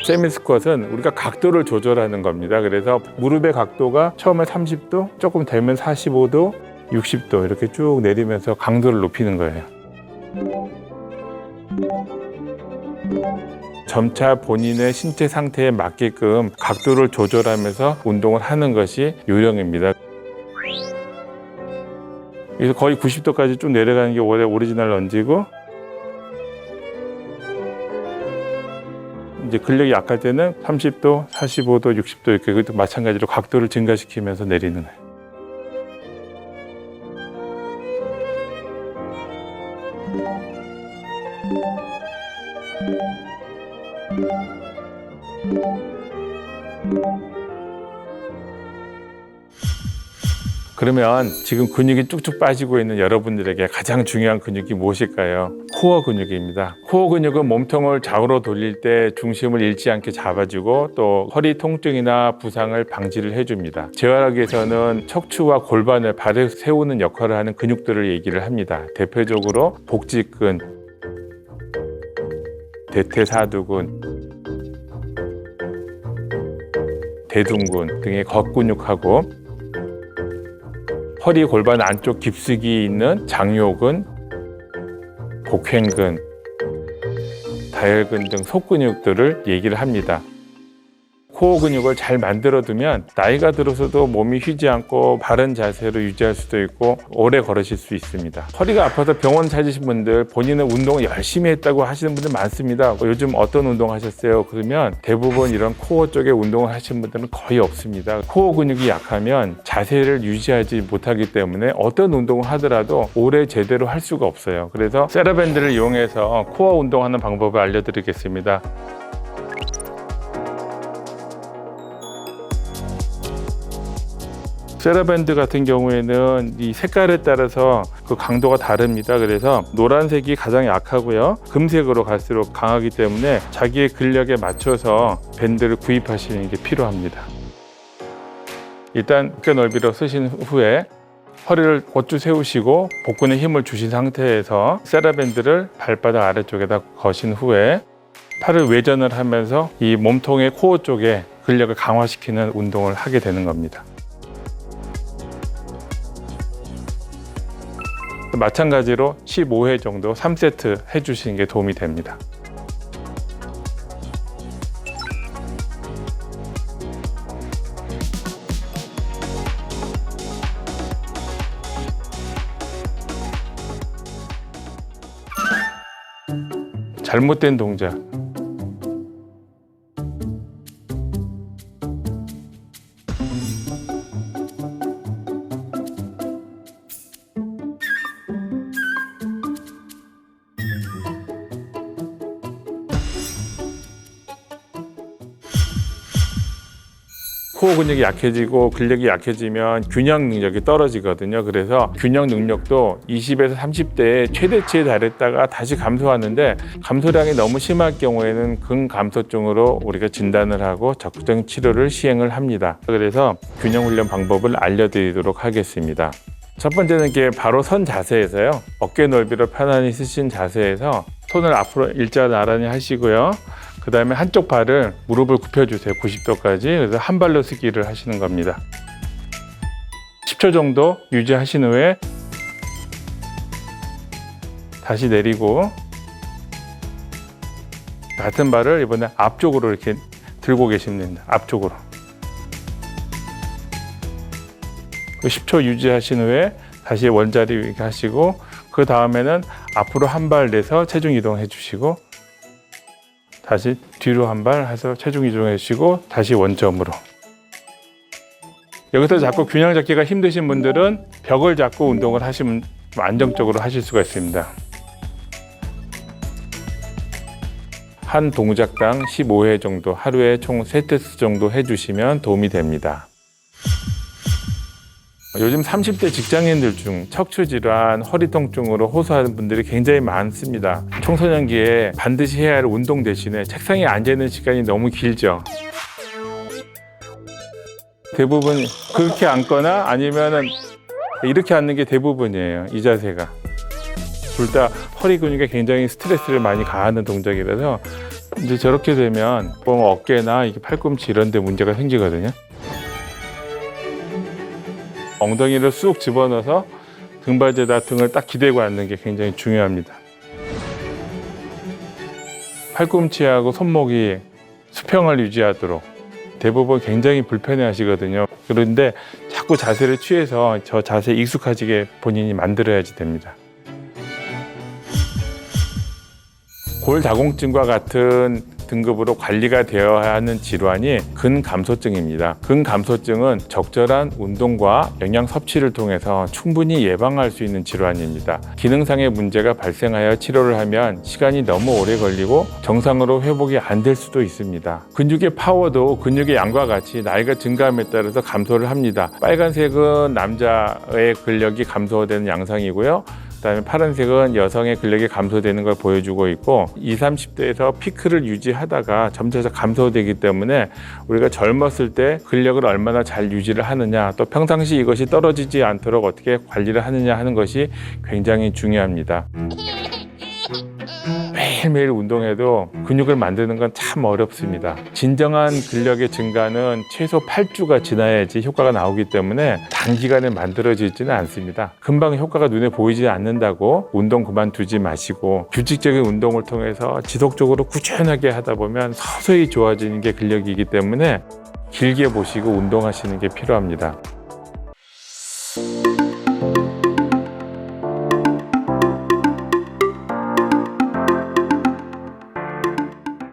세미 스쿼트는 우리가 각도를 조절하는 겁니다. 그래서 무릎의 각도가 처음에 30도, 조금 되면 45도, 60도 이렇게 쭉 내리면서 강도를 높이는 거예요. 점차 본인의 신체 상태에 맞게끔 각도를 조절하면서 운동을 하는 것이 요령입니다. 그래서 거의 90도까지 쭉 내려가는 게 원래 오리지널 런지고, 이제 근력이 약할 때는 30도, 45도, 60도 이렇게 그것도 마찬가지로 각도를 증가시키면서 내리는 거예요. 그러면 지금 근육이 쭉쭉 빠지고 있는 여러분들에게 가장 중요한 근육이 무엇일까요? 코어 근육입니다. 코어 근육은 몸통을 좌우로 돌릴 때 중심을 잃지 않게 잡아주고 또 허리 통증이나 부상을 방지를 해줍니다. 재활학에서는 척추와 골반을 발에 세우는 역할을 하는 근육들을 얘기를 합니다. 대표적으로 복직근, 대퇴사두근, 대둔근 등의 겉근육하고 허리 골반 안쪽 깊숙이 있는 장요근, 복횡근, 다혈근 등 속근육들을 얘기를 합니다. 코어 근육을 잘 만들어두면 나이가 들어서도 몸이 휘지 않고 바른 자세로 유지할 수도 있고 오래 걸으실 수 있습니다. 허리가 아파서 병원 찾으신 분들, 본인은 운동을 열심히 했다고 하시는 분들 많습니다. 요즘 어떤 운동 하셨어요? 그러면 대부분 이런 코어 쪽에 운동을 하시는 분들은 거의 없습니다. 코어 근육이 약하면 자세를 유지하지 못하기 때문에 어떤 운동을 하더라도 오래 제대로 할 수가 없어요. 그래서 세라밴드를 이용해서 코어 운동하는 방법을 알려드리겠습니다. 세라밴드 같은 경우에는 이 색깔에 따라서 그 강도가 다릅니다. 그래서 노란색이 가장 약하고요. 금색으로 갈수록 강하기 때문에 자기의 근력에 맞춰서 밴드를 구입하시는 게 필요합니다. 일단 어깨 넓이로 쓰신 후에 허리를 곧쭉 세우시고 복근에 힘을 주신 상태에서 세라밴드를 발바닥 아래쪽에다 거신 후에 팔을 외전을 하면서 이 몸통의 코어 쪽에 근력을 강화시키는 운동을 하게 되는 겁니다. 마찬가지로 15회 정도 3세트 해주시는 게 도움이 됩니다. 잘못된 동작. 코어 근육이 약해지고 근력이 약해지면 균형 능력이 떨어지거든요. 그래서 균형 능력도 20에서 30대에 최대치에 달했다가 다시 감소하는데 감소량이 너무 심할 경우에는 근감소증으로 우리가 진단을 하고 적정 치료를 시행을 합니다. 그래서 균형 훈련 방법을 알려드리도록 하겠습니다. 첫 번째는 이렇게 바로 선 자세에서요. 어깨 넓이로 편안히 쓰신 자세에서 손을 앞으로 일자 나란히 하시고요. 그 다음에 한쪽 발을 무릎을 굽혀주세요. 90도까지. 그래서 한 발로 쓰기를 하시는 겁니다. 10초 정도 유지하신 후에 다시 내리고 같은 발을 이번에 앞쪽으로 이렇게 들고 계시면 됩니다. 앞쪽으로. 10초 유지하신 후에 다시 원자리 이렇게 하시고 그 다음에는 앞으로 한 발 내서 체중 이동해 주시고 다시 뒤로 한 발 해서 체중 이동해 주시고 다시 원점으로. 여기서 자꾸 균형 잡기가 힘드신 분들은 벽을 잡고 운동을 하시면 안정적으로 하실 수가 있습니다. 한 동작당 15회 정도, 하루에 총 3테스트 정도 해주시면 도움이 됩니다. 요즘 30대 직장인들 중 척추 질환, 허리 통증으로 호소하는 분들이 굉장히 많습니다. 청소년기에 반드시 해야 할 운동 대신에 책상에 앉아 있는 시간이 너무 길죠. 대부분 그렇게 앉거나 아니면은 이렇게 앉는 게 대부분이에요. 이 자세가. 둘 다 허리 근육에 굉장히 스트레스를 많이 가하는 동작이라서 이제 저렇게 되면 보면 어깨나 이게 팔꿈치 이런 데 문제가 생기거든요. 엉덩이를 쑥 집어넣어서 등받이에다 등을 딱 기대고 앉는 게 굉장히 중요합니다. 팔꿈치하고 손목이 수평을 유지하도록 대부분 굉장히 불편해 하시거든요. 그런데 자꾸 자세를 취해서 저 자세에 익숙해지게 본인이 만들어야지 됩니다. 골다공증과 같은 등급으로 관리가 되어야 하는 질환이 근감소증입니다. 근감소증은 적절한 운동과 영양 섭취를 통해서 충분히 예방할 수 있는 질환입니다. 기능상의 문제가 발생하여 치료를 하면 시간이 너무 오래 걸리고 정상으로 회복이 안 될 수도 있습니다. 근육의 파워도 근육의 양과 같이 나이가 증가함에 따라서 감소를 합니다. 빨간색은 남자의 근력이 감소되는 양상이고요. 그다음에 파란색은 여성의 근력이 감소되는 걸 보여주고 있고 20, 30대에서 피크를 유지하다가 점차 감소되기 때문에 우리가 젊었을 때 근력을 얼마나 잘 유지를 하느냐 또 평상시 이것이 떨어지지 않도록 어떻게 관리를 하느냐 하는 것이 굉장히 중요합니다. 매일매일 운동해도 근육을 만드는 건 참 어렵습니다. 진정한 근력의 증가는 최소 8주가 지나야지 효과가 나오기 때문에 단기간에 만들어지지는 않습니다. 금방 효과가 눈에 보이지 않는다고 운동 그만두지 마시고 규칙적인 운동을 통해서 지속적으로 꾸준하게 하다 보면 서서히 좋아지는 게 근력이기 때문에 길게 보시고 운동하시는 게 필요합니다.